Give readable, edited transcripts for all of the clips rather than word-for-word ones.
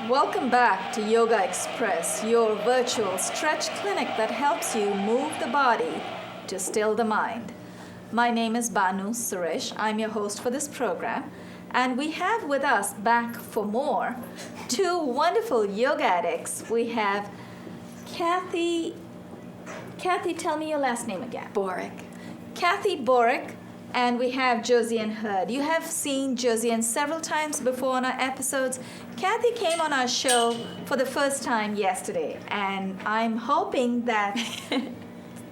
Welcome back to Yogaxpress, your virtual stretch clinic that helps you move the body to still the mind. My name is Banu Suresh. I'm your host for this program. And we have with us back for more two wonderful yoga addicts. We have Kathy, tell me your last name again. Boric. Kathy Boric, and we have Josiane Hurd. You have seen Josiane several times before on our episodes. Kathy came on our show for the first time yesterday, and I'm hoping that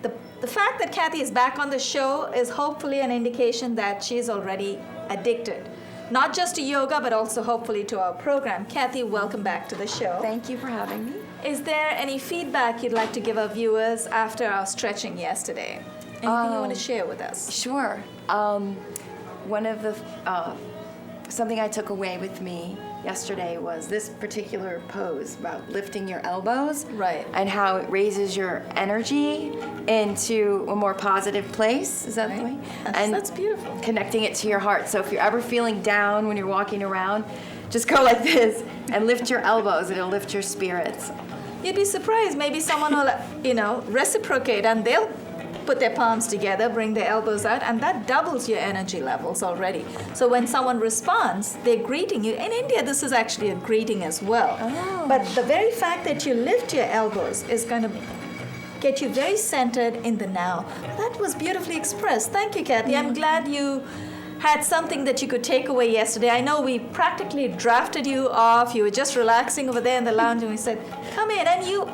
the fact that Kathy is back on the show is hopefully an indication that she's already addicted. Not just to yoga, but also hopefully to our program. Kathy, welcome back to the show. Thank you for having me. Is there any feedback you'd like to give our viewers after our stretching yesterday? Anything you want to share with us? Sure. One of the something I took away with me yesterday was this particular pose about lifting your elbows, Right. and how it raises your energy into a more positive place. Is that the way? And That's beautiful. connecting it to your heart. So if you're ever feeling down when you're walking around, just go like this and lift your elbows. It'll lift your spirits. You'd be surprised. Maybe someone will, reciprocate, and they'll put their palms together, bring their elbows out, and that doubles your energy levels already. So when someone responds, they're greeting you. In India, this is actually a greeting as well. Oh. But the very fact that you lift your elbows is going to get you very centered in the now. That was beautifully expressed. Thank you, Kathy. I'm glad you had something that you could take away yesterday. I know we practically drafted you off. You were just relaxing over there in the lounge, and we said, come in. And you're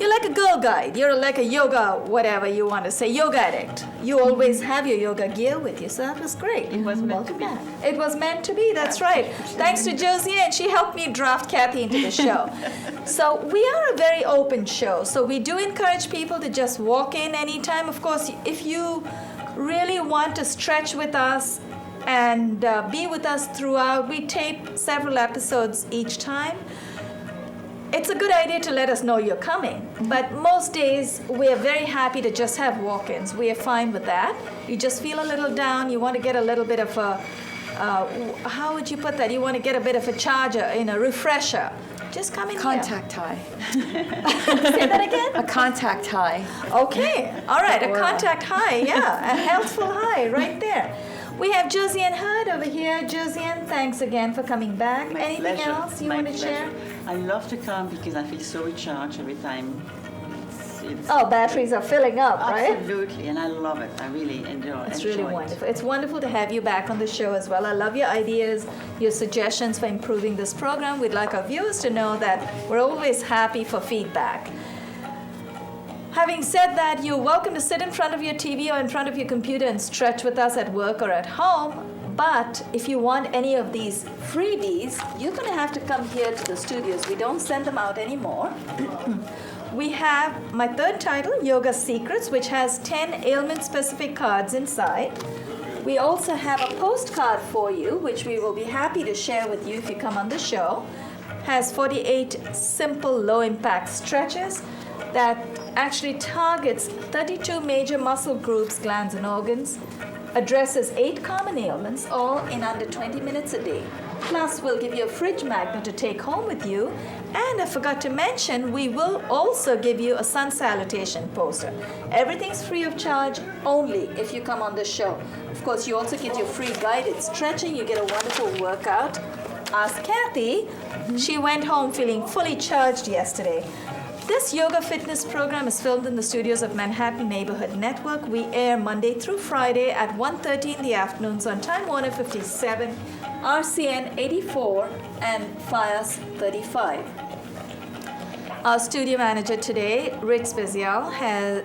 like a girl guide. You're like a yoga, whatever you want to say, yoga addict. You always have your yoga gear with you, so that was great. It was meant to be. It was meant to be, that's right. Thanks to Josiane, she helped me draft Kathy into the show. So we are a very open show, so we do encourage people to just walk in anytime. Of course, if you really want to stretch with us and be with us throughout, we tape several episodes each time. It's a good idea to let us know you're coming, but most days we are very happy to just have walk-ins. We are fine with that. You just feel a little down, you want to get a little bit of a, how would you put that? You want to get a bit of a charger, a refresher. Just come in Contact high. Say that again? A contact high. Okay, all right, a Aura. contact high, yeah, a healthful high right there. We have Josiane Hurd over here. Josiane, thanks again for coming back. My Anything pleasure. else you My want to pleasure. share? I love to come because I feel so recharged every time. It's Oh, batteries are filling up, right? Absolutely, and I love it. I really enjoy it. It's really wonderful. It's wonderful to have you back on the show as well. I love your ideas, your suggestions for improving this program. We'd like our viewers to know that we're always happy for feedback. Having said that, you're welcome to sit in front of your TV or in front of your computer and stretch with us at work or at home. But if you want any of these freebies, you're going to have to come here to the studios. We don't send them out anymore. We have my third title, Yoga Secrets, which has 10 ailment-specific cards inside. We also have a postcard for you, which we will be happy to share with you if you come on the show. Has 48 simple low-impact stretches that actually targets 32 major muscle groups, glands, and organs, addresses 8 common ailments, all in under 20 minutes a day. Plus, we'll give you a fridge magnet to take home with you. And I forgot to mention, we will also give you a sun salutation poster. Everything's free of charge only if you come on the show. Of course, you also get your free guided stretching. You get a wonderful workout. Ask Kathy. She went home feeling fully charged yesterday. This yoga fitness program is filmed in the studios of Manhattan Neighborhood Network. We air Monday through Friday at 1:30 in the afternoons on Time Warner 57, RCN 84, and FIOS 35. Our studio manager today, Rick Spezial,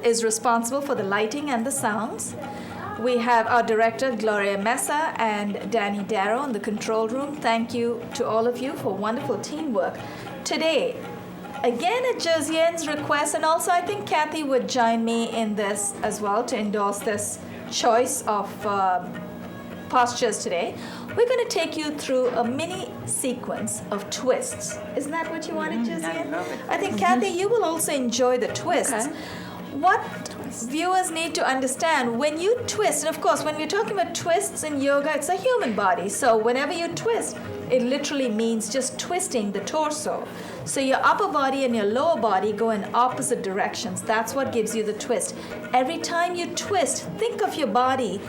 is responsible for the lighting and the sounds. We have our director, Gloria Mesa, and Danny Darrow in the control room. Thank you to all of you for wonderful teamwork. Today, again at Josiane's request, and also I think Kathy would join me in this as well to endorse this choice of postures today. We're going to take you through a mini sequence of twists. Isn't that what you wanted, Josiane? I love it. I think, Kathy, you will also enjoy the twists. Okay. What viewers need to understand, when you twist, and of course, when we're talking about twists in yoga, it's a human body. So whenever you twist, It literally means just twisting the torso. So your upper body and your lower body go in opposite directions. That's what gives you the twist. Every time you twist, think of your body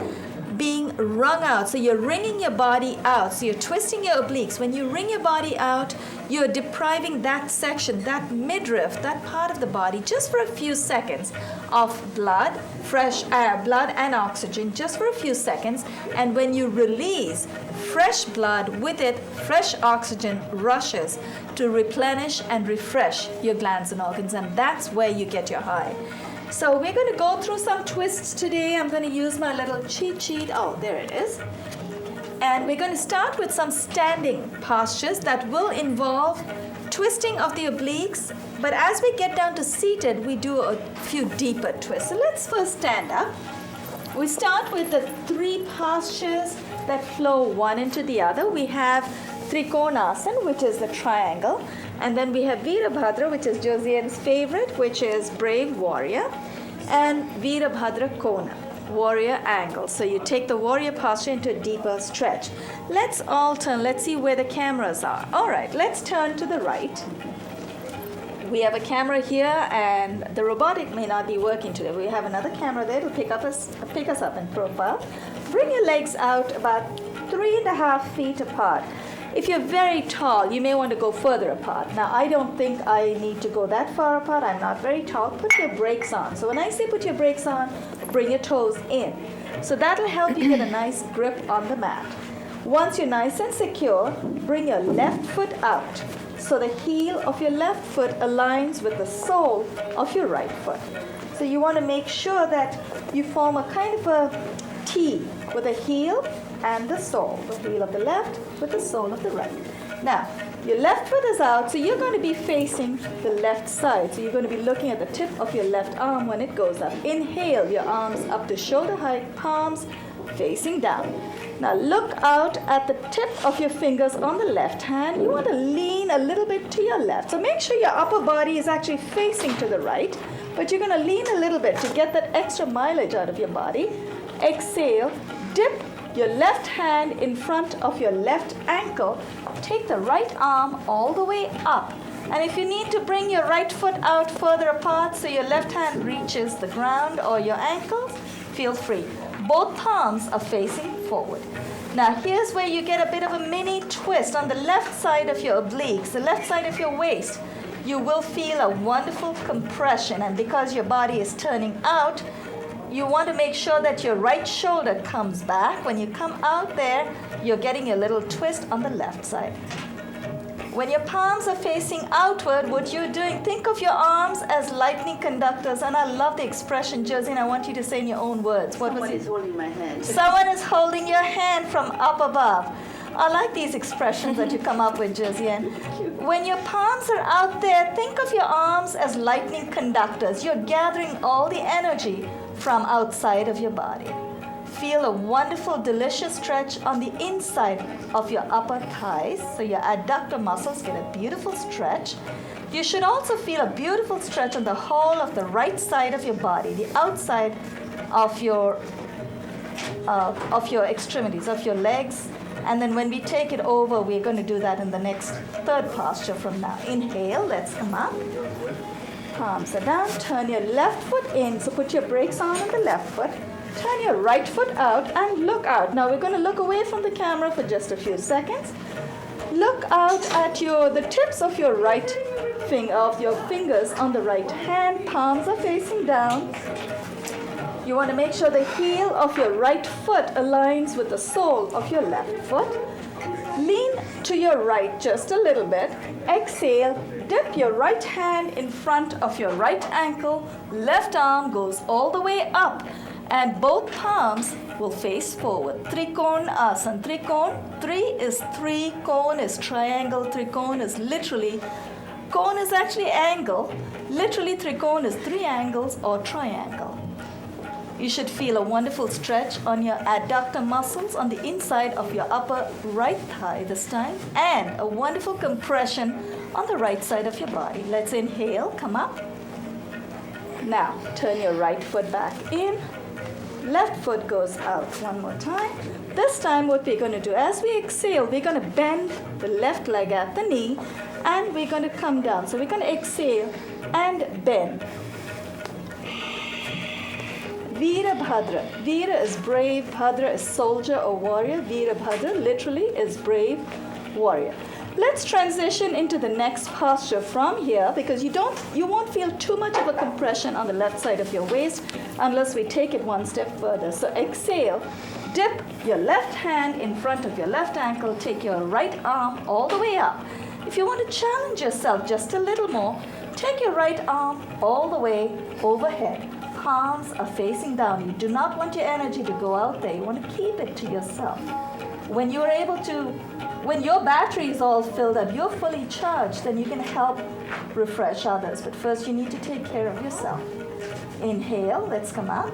being wrung out. So you're wringing your body out. So you're twisting your obliques. When you wring your body out, you're depriving that section, that midriff, that part of the body, just for a few seconds of blood, fresh air, blood and oxygen, just for a few seconds. And when you release, fresh blood with it, fresh oxygen rushes to replenish and refresh your glands and organs. And that's where you get your high. So we're going to go through some twists today. I'm going to use my little cheat sheet. Oh, there it is. And we're going to start with some standing postures that will involve twisting of the obliques. But as we get down to seated, we do a few deeper twists. So let's first stand up. We start with the 3 postures that flow one into the other. We have Trikonasana, which is the triangle. And then we have Virabhadra, which is Josiane's favorite, which is brave warrior. And Virabhadra Kona, warrior angle. So you take the warrior posture into a deeper stretch. Let's all turn. Let's see where the cameras are. All right, let's turn to the right. We have a camera here, and the robotic may not be working today. We have another camera there to pick us up in profile. Bring your legs out about 3.5 feet apart. If you're very tall, you may want to go further apart. Now, I don't think I need to go that far apart. I'm not very tall. Put your brakes on. So when I say put your brakes on, bring your toes in. So that'll help you get a nice grip on the mat. Once you're nice and secure, bring your left foot out. So the heel of your left foot aligns with the sole of your right foot. So you want to make sure that you form a kind of a T with the heel and the sole, the heel of the left with the sole of the right. Now, your left foot is out, so you're going to be facing the left side. So you're going to be looking at the tip of your left arm when it goes up. Inhale, your arms up to shoulder height, palms facing down. Now look out at the tip of your fingers on the left hand. You want to lean a little bit to your left. So make sure your upper body is actually facing to the right, but you're going to lean a little bit to get that extra mileage out of your body. Exhale, dip your left hand in front of your left ankle. Take the right arm all the way up. And if you need to bring your right foot out further apart so your left hand reaches the ground or your ankles, feel free. Both palms are facing forward. Now here's where you get a bit of a mini twist on the left side of your obliques, the left side of your waist. You will feel a wonderful compression, and because your body is turning out, you want to make sure that your right shoulder comes back. When you come out there, you're getting a little twist on the left side. When your palms are facing outward, what you're doing, think of your arms as lightning conductors. And I love the expression, Josiane, I want you to say in your own words. Someone is holding my hand. Someone is holding your hand from up above. I like these expressions that you come up with, Josiane. When your palms are out there, think of your arms as lightning conductors. You're gathering all the energy from outside of your body. Feel a wonderful, delicious stretch on the inside of your upper thighs. So your adductor muscles get a beautiful stretch. You should also feel a beautiful stretch on the whole of the right side of your body, the outside of your extremities, of your legs. And then when we take it over, we're going to do that in the next third posture from now. Inhale, let's come up. Palms are down. Turn your left foot in. So put your brakes on the left foot. Turn your right foot out and look out. Now we're going to look away from the camera for just a few seconds. Look out at the tips of your right finger, of your fingers on the right hand. Palms are facing down. You want to make sure the heel of your right foot aligns with the sole of your left foot. Lean to your right just a little bit. Exhale, dip your right hand in front of your right ankle. Left arm goes all the way up, and both palms will face forward. Trikonasana. Trikon, 3 is 3, kon is triangle, trikon is literally, kon is actually angle. Literally, trikon is 3 angles or triangle. You should feel a wonderful stretch on your adductor muscles on the inside of your upper right thigh this time, and a wonderful compression on the right side of your body. Let's inhale, come up. Now, turn your right foot back in. left foot goes out. One more time. This time what we're going to do, as we exhale, we're going to bend the left leg at the knee and we're going to come down. So we're going to exhale and bend. Veera Bhadra. Veera is brave, Bhadra is soldier or warrior. Veera Bhadra literally is brave warrior. Let's transition into the next posture from here because you won't feel too much of a compression on the left side of your waist unless we take it one step further. So exhale, dip your left hand in front of your left ankle, take your right arm all the way up. If you want to challenge yourself just a little more, take your right arm all the way overhead. Palms are facing down. You do not want your energy to go out there. You want to keep it to yourself. When your battery is all filled up, you're fully charged, then you can help refresh others. But first you need to take care of yourself. Inhale, let's come up.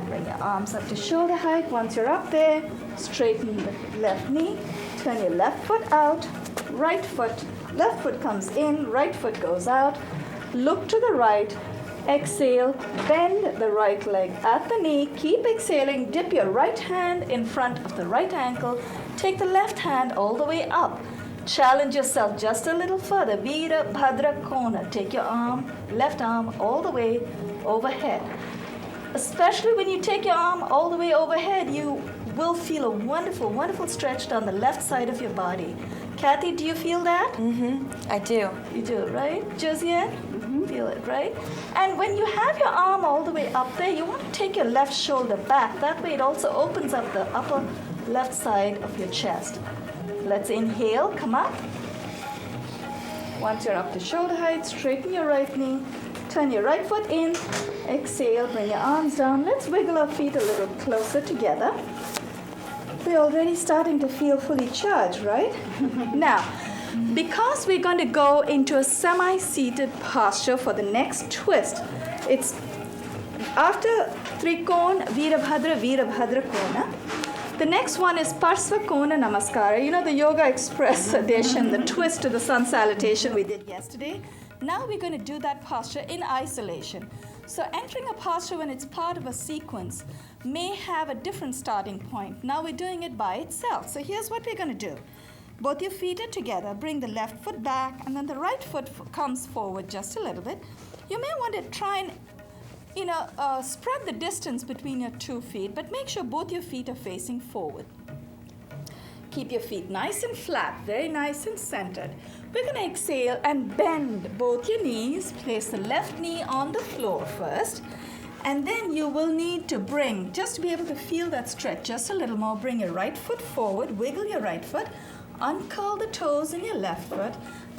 Bring your arms up to shoulder height. Once you're up there, straighten the left knee. Turn your left foot out. Right foot, left foot comes in, right foot goes out. Look to the right. Exhale, bend the right leg at the knee. Keep exhaling. Dip your right hand in front of the right ankle. Take the left hand all the way up. Challenge yourself just a little further. Veera Bhadra Kona. Take your arm, left arm all the way overhead. Especially when you take your arm all the way overhead, you will feel a wonderful, wonderful stretch down the left side of your body. Kathy, do you feel that? I do. You do, right? Josiane? Feel it, right? And when you have your arm all the way up there, you want to take your left shoulder back. That way it also opens up the upper left side of your chest. Let's inhale, come up. Once you're up to shoulder height, straighten your right knee. Turn your right foot in. Exhale, bring your arms down. Let's wiggle our feet a little closer together. We're already starting to feel fully charged, right? Now, because we're going to go into a semi-seated posture for the next twist, it's after Trikona, Veerabhadra Kona. The next one is Parsva Kona Namaskara. You know the Yogaxpress edition, the twist to the sun salutation we did yesterday. Now we're going to do that posture in isolation. So entering a posture when it's part of a sequence may have a different starting point. Now we're doing it by itself. So here's what we're going to do. Both your feet are together. Bring the left foot back, and then the right foot comes forward just a little bit. You may want to try and, spread the distance between your 2 feet, but make sure both your feet are facing forward. Keep your feet nice and flat, very nice and centered. We're going to exhale and bend both your knees. Place the left knee on the floor first. And then you will need to bring, just to be able to feel that stretch just a little more, bring your right foot forward, wiggle your right foot, uncurl the toes in your left foot,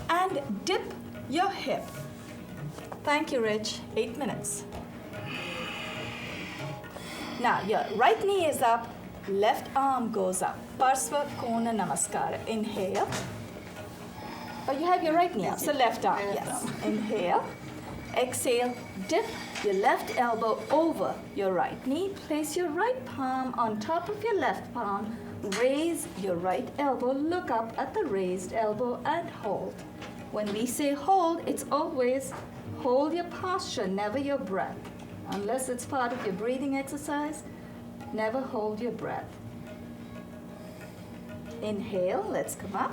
and dip your hip. Thank you, Rich. 8 minutes. Now, your right knee is up, left arm goes up. Parsva Kona Namaskara. Inhale. Oh, you have your right knee up, so left arm, yes. Inhale. Exhale, dip your left elbow over your right knee. Place your right palm on top of your left palm. Raise your right elbow, look up at the raised elbow and hold. When we say hold, it's always hold your posture, never your breath. Unless it's part of your breathing exercise, never hold your breath. Inhale, let's come up.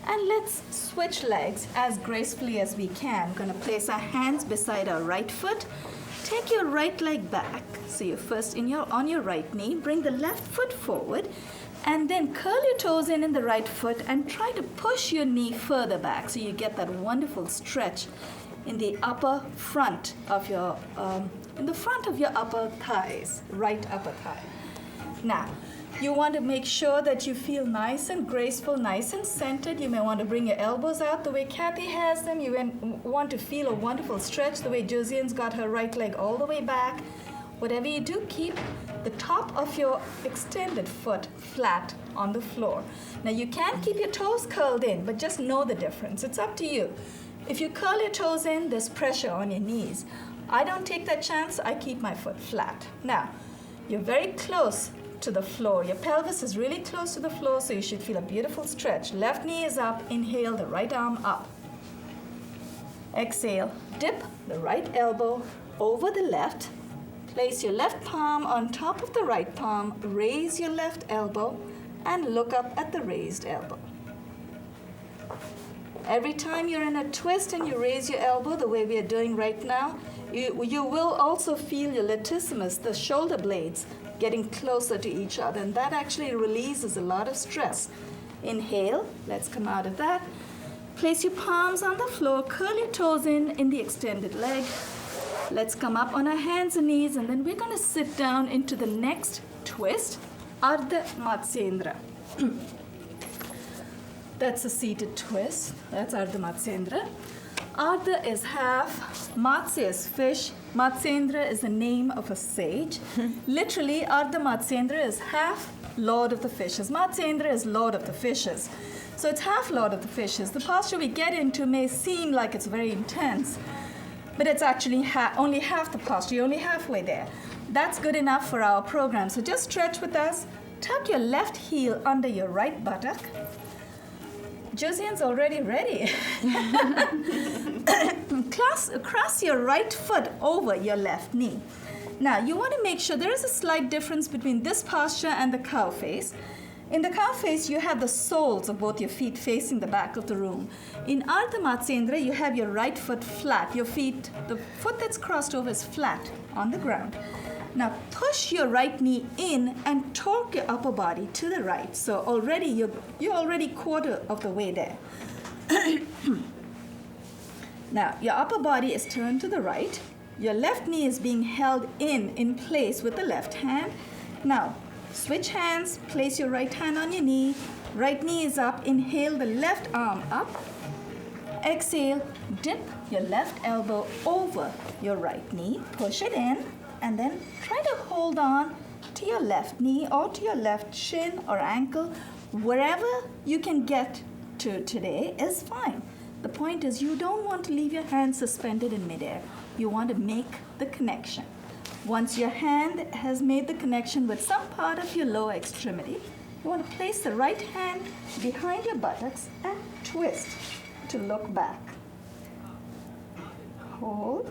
And let's switch legs as gracefully as we can. We're going to place our hands beside our right foot. Take your right leg back. So you're first on your right knee. Bring the left foot forward. And then curl your toes in the right foot and try to push your knee further back so you get that wonderful stretch in the upper front of your, in the front of your upper thighs, right upper thigh. Now, you want to make sure that you feel nice and graceful, nice and centered. You may want to bring your elbows out the way Kathy has them. You want to feel a wonderful stretch the way Josiane's got her right leg all the way back. Whatever you do, keep the top of your extended foot flat on the floor. Now you can keep your toes curled in, but just know the difference. It's up to you. If you curl your toes in, there's pressure on your knees. I don't take that chance. I keep my foot flat. Now, you're very close to the floor. Your pelvis is really close to the floor, so you should feel a beautiful stretch. Left knee is up. Inhale, the right arm up. Exhale, dip the right elbow over the left. Place your left palm on top of the right palm, raise your left elbow, and look up at the raised elbow. Every time you're in a twist and you raise your elbow, the way we are doing right now, you will also feel your latissimus, the shoulder blades, getting closer to each other, and that actually releases a lot of stress. Inhale, let's come out of that. Place your palms on the floor, curl your toes in the extended leg. Let's come up on our hands and knees, and then we're going to sit down into the next twist, Ardha Matsyendra. That's a seated twist. That's Ardha Matsyendra. Ardha is half, Matsya is fish, Matsyendra is the name of a sage. Literally, Ardha Matsyendra is half Lord of the Fishes. Matsyendra is Lord of the Fishes. So it's half Lord of the Fishes. The posture we get into may seem like it's very intense, but it's actually only half the posture. You're only halfway there. That's good enough for our program. So just stretch with us. Tuck your left heel under your right buttock. Josiane's already ready. Cross your right foot over your left knee. Now, you want to make sure there is a slight difference between this posture and the cow face. In the cow face, you have the soles of both your feet facing the back of the room. In Ardha Matsyendra, you have your right foot flat. Your feet, the foot that's crossed over is flat on the ground. Now push your right knee in and torque your upper body to the right. So already you're already quarter of the way there. Now your upper body is turned to the right. Your left knee is being held in place with the left hand. Now switch hands, place your right hand on your knee. Right knee is up. Inhale the left arm up. Exhale, dip your left elbow over your right knee. Push it in. And then try to hold on to your left knee or to your left shin or ankle. Wherever you can get to today is fine. The point is you don't want to leave your hands suspended in midair. You want to make the connection. Once your hand has made the connection with some part of your lower extremity, you want to place the right hand behind your buttocks and twist to look back. Hold.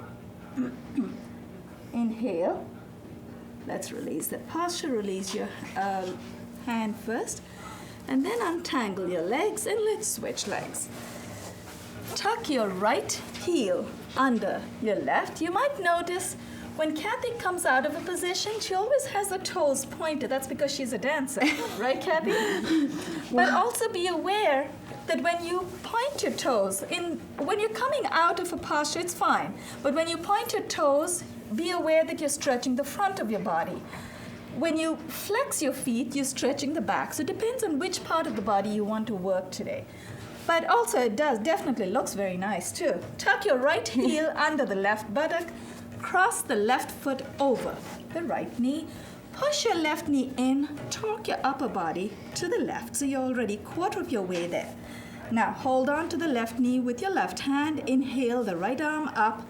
Inhale. Let's release that posture. Release your hand first. And then untangle your legs and let's switch legs. Tuck your right heel under your left. You might notice when Kathy comes out of a position, she always has her toes pointed. That's because she's a dancer, right, Kathy? But also be aware that when you point your toes, when you're coming out of a posture, it's fine. But when you point your toes, be aware that you're stretching the front of your body. When you flex your feet, you're stretching the back. So it depends on which part of the body you want to work today. But also it definitely looks very nice too. Tuck your right heel under the left buttock. Cross the left foot over the right knee. Push your left knee in. Torque your upper body to the left. So you're already quarter of your way there. Now hold on to the left knee with your left hand. Inhale the right arm up.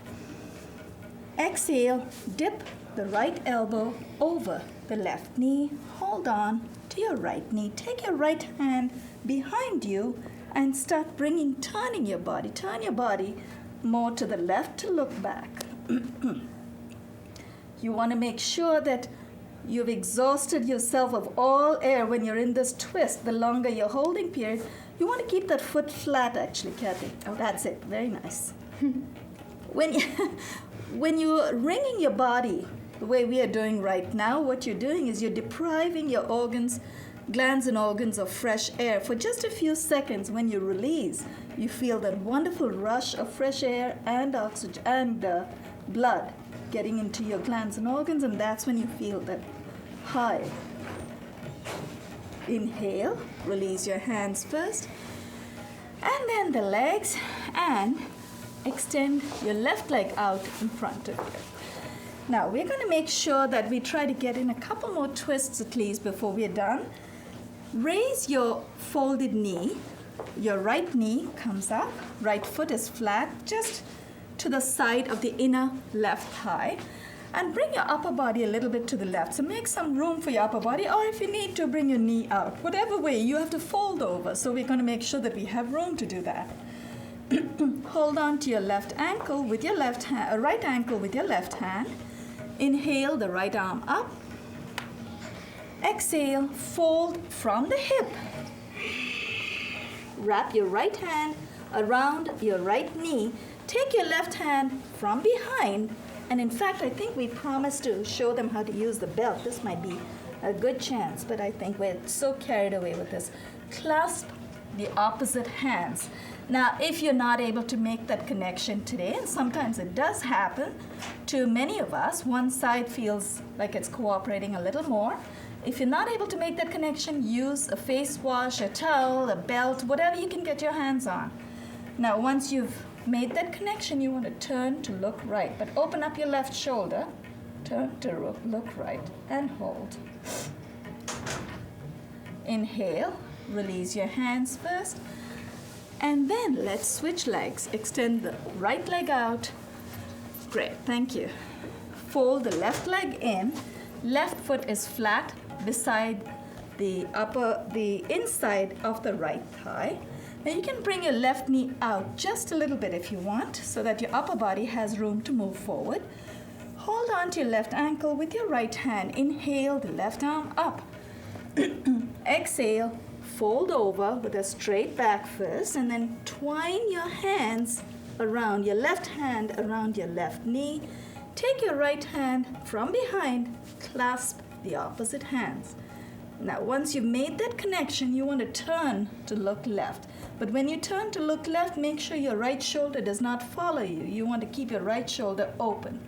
Exhale, dip the right elbow over the left knee. Hold on to your right knee. Take your right hand behind you and start turning your body. Turn your body more to the left to look back. You want to make sure that you've exhausted yourself of all air when you're in this twist. The longer your holding period, you want to keep that foot flat actually, Kathy. Oh, that's it. Very nice. When you're wringing your body the way we are doing right now, what you're doing is you're depriving your organs, glands and organs of fresh air. For just a few seconds, when you release, you feel that wonderful rush of fresh air and oxygen and blood getting into your glands and organs, and that's when you feel that high. Inhale, release your hands first, and then the legs, and extend your left leg out in front of you. Now, we're going to make sure that we try to get in a couple more twists at least before we're done. Raise your folded knee. Your right knee comes up. Right foot is flat, just to the side of the inner left thigh. And bring your upper body a little bit to the left. So make some room for your upper body, or if you need to, bring your knee out. Whatever way, you have to fold over. So we're going to make sure that we have room to do that. Hold on to your left ankle with your left hand, right ankle with your left hand. Inhale the right arm up. Exhale, fold from the hip. Wrap your right hand around your right knee. Take your left hand from behind. And in fact, I think we promised to show them how to use the belt. This might be a good chance, but I think we're so carried away with this. Clasp the opposite hands. Now, if you're not able to make that connection today, and sometimes it does happen to many of us, one side feels like it's cooperating a little more. If you're not able to make that connection, use a face wash, a towel, a belt, whatever you can get your hands on. Now, once you've made that connection, you want to turn to look right, but open up your left shoulder, turn to look right, and hold. Inhale, release your hands first, and then let's switch legs. Extend the right leg out. Great, thank you. Fold the left leg in. Left foot is flat beside the inside of the right thigh. Now you can bring your left knee out just a little bit if you want, so that your upper body has room to move forward. Hold on to your left ankle with your right hand. Inhale the left arm up. Exhale, fold over with a straight back first, and then twine your hands around, your left hand around your left knee. Take your right hand from behind, clasp the opposite hands. Now, once you've made that connection, you want to turn to look left. But when you turn to look left, make sure your right shoulder does not follow you. You want to keep your right shoulder open.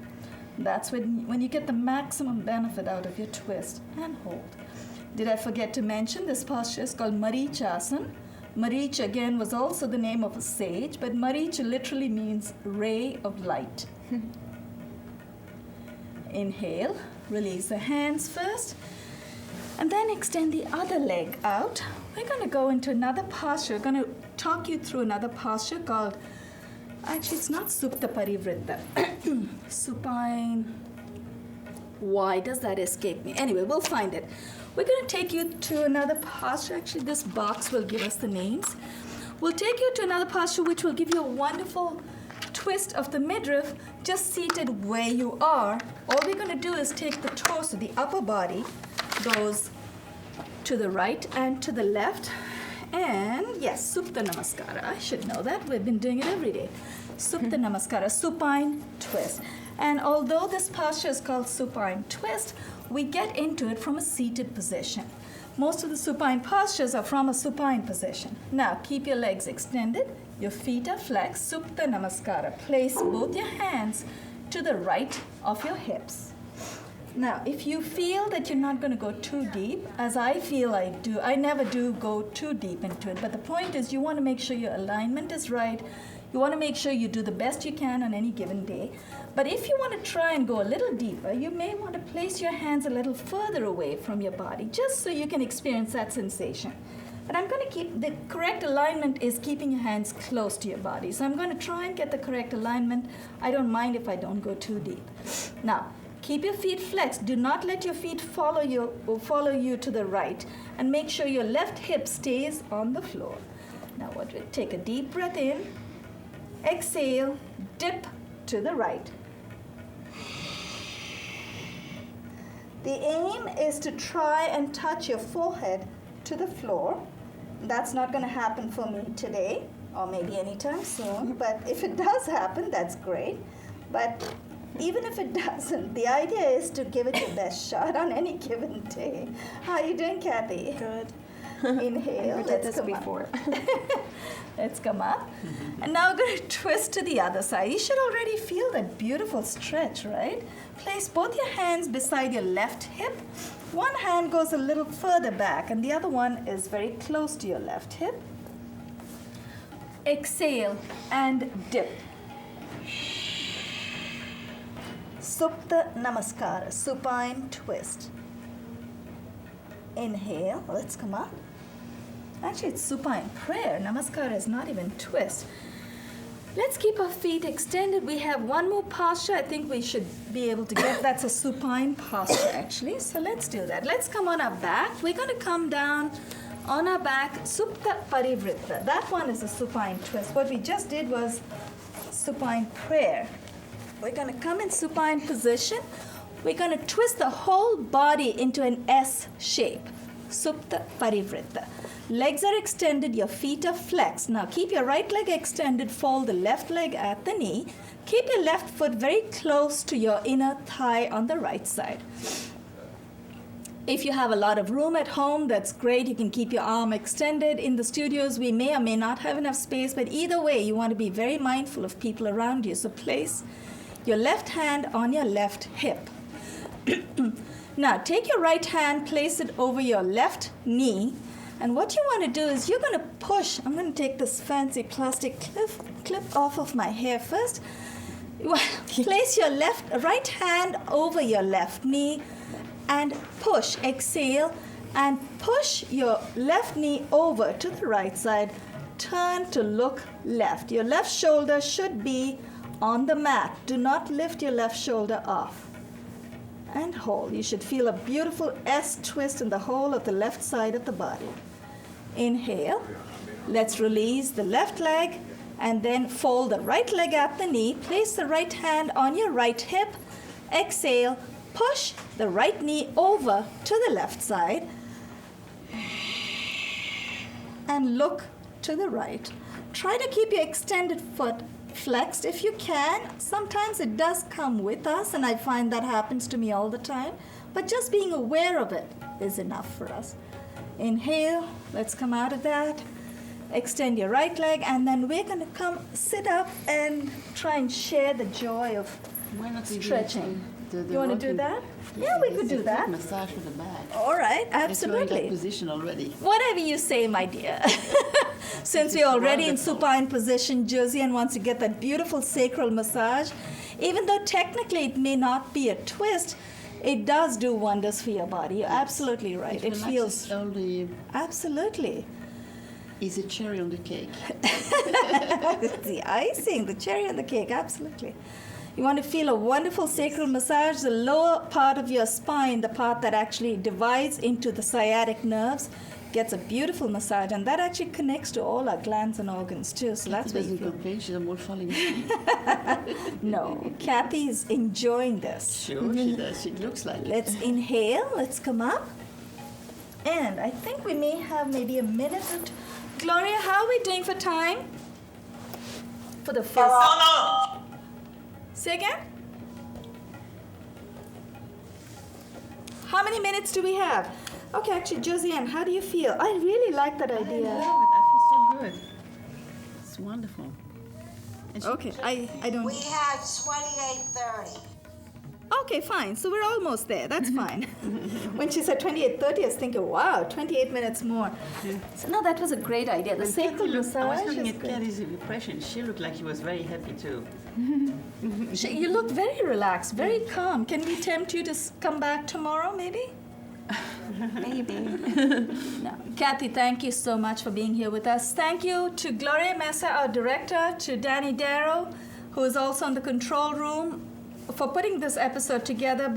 That's when you get the maximum benefit out of your twist. And hold. Did I forget to mention this posture is called Maricasana? Maricha, again, was also the name of a sage, but Maricha literally means ray of light. Inhale, release the hands first, and then extend the other leg out. We're going to go into another posture. We're going to talk you through another posture called, actually it's not Supta Parivritta, supine. Why does that escape me? Anyway, we'll find it. We're going to take you to another posture. Actually, this box will give us the names. We'll take you to another posture which will give you a wonderful twist of the midriff, just seated where you are. All we're going to do is take the torso, the upper body goes to the right and to the left. And yes, Supta Namaskara. I should know that. We've been doing it every day. Supta Namaskara, supine twist. And although this posture is called supine twist, we get into it from a seated position. Most of the supine postures are from a supine position. Now, keep your legs extended. Your feet are flexed. Supta Namaskara. Place both your hands to the right of your hips. Now, if you feel that you're not going to go too deep, as I feel I do, I never do go too deep into it. But the point is you want to make sure your alignment is right. You want to make sure you do the best you can on any given day. But if you want to try and go a little deeper, you may want to place your hands a little further away from your body, just so you can experience that sensation. But I'm going to keep, the correct alignment is keeping your hands close to your body. So I'm going to try and get the correct alignment. I don't mind if I don't go too deep. Now, keep your feet flexed. Do not let your feet follow you to the right. And make sure your left hip stays on the floor. Now, take a deep breath in. Exhale, dip to the right. The aim is to try and touch your forehead to the floor. That's not going to happen for me today, or maybe anytime soon, but if it does happen, that's great. But even if it doesn't, the idea is to give it your best shot on any given day. How are you doing, Kathy? Good. Inhale. Never did this before. Let's come up. And now we're going to twist to the other side. You should already feel that beautiful stretch, right? Place both your hands beside your left hip. One hand goes a little further back, and the other one is very close to your left hip. Exhale and dip. Supta Namaskara, supine twist. Inhale, let's come up. Actually, it's supine prayer. Namaskara is not even twist. Let's keep our feet extended. We have one more posture. I think we should be able to get. That's a supine posture, actually. So let's do that. Let's come on our back. We're going to come down on our back, Supta Parivritta. That one is a supine twist. What we just did was supine prayer. We're going to come in supine position. we're going to twist the whole body into an S shape. Supta Parivritta. Legs are extended, your feet are flexed. Now keep your right leg extended, fold the left leg at the knee. Keep your left foot very close to your inner thigh on the right side. If you have a lot of room at home, that's great. You can keep your arm extended. In the studios, we may or may not have enough space, but either way, you want to be very mindful of people around you. So place your left hand on your left hip. Now, take your right hand, place it over your left knee, and what you want to do is you're going to push. I'm going to take this fancy plastic clip off of my hair first. Place your right hand over your left knee, and push, exhale, and push your left knee over to the right side. Turn to look left. Your left shoulder should be on the mat. Do not lift your left shoulder off. And hold. You should feel a beautiful S twist in the whole of the left side of the body. Inhale. Let's release the left leg, and then fold the right leg at the knee. Place the right hand on your right hip. Exhale. Push the right knee over to the left side and look to the right. Try to keep your extended foot flexed if you can. Sometimes it does come with us, and I find that happens to me all the time, but just being aware of it is enough for us. Inhale, let's come out of that. Extend your right leg, and then we're going to come sit up and try and share the joy of stretching. You want to do that? Yeah, we could do that. Massage with the back. All right, You're in absolutely. that position already. Whatever you say, my dear. Since we're already in supine position, Josiane wants to get that beautiful sacral massage. Even though technically it may not be a twist, it does do wonders for your body. You're absolutely right. It feels only absolutely. is a cherry on the cake. The icing, the cherry on the cake, absolutely. You want to feel a wonderful sacral massage. The lower part of your spine, the part that actually divides into the sciatic nerves, gets a beautiful massage, and that actually connects to all our glands and organs too. So that's what you doesn't feel. complain, she's more falling asleep. No, Kathy is enjoying this. Sure, she does. She looks like it. Let's inhale. Let's come up. And I think we may have maybe a minute or two. Gloria, how are we doing for time? For the first. No. Say again? How many minutes do we have? Okay, actually, Josiane, how do you feel? I really like that I idea. love it. I feel so good. It's wonderful. And she- Okay, I don't. We had 28:30. Okay, fine. So we're almost there. That's fine. When she said 28:30, I was thinking, wow, 28 minutes more. So no, that was a great idea. The When sacral Kathy looked- I was massage looking is at good. Kathy's impression. She looked like she was very happy too. You look very relaxed, very calm. Can we tempt you to come back tomorrow, maybe? Maybe. No. Kathy, thank you so much for being here with us. Thank you to Gloria Mesa, our director, to Danny Darrow, who is also in the control room, for putting this episode together.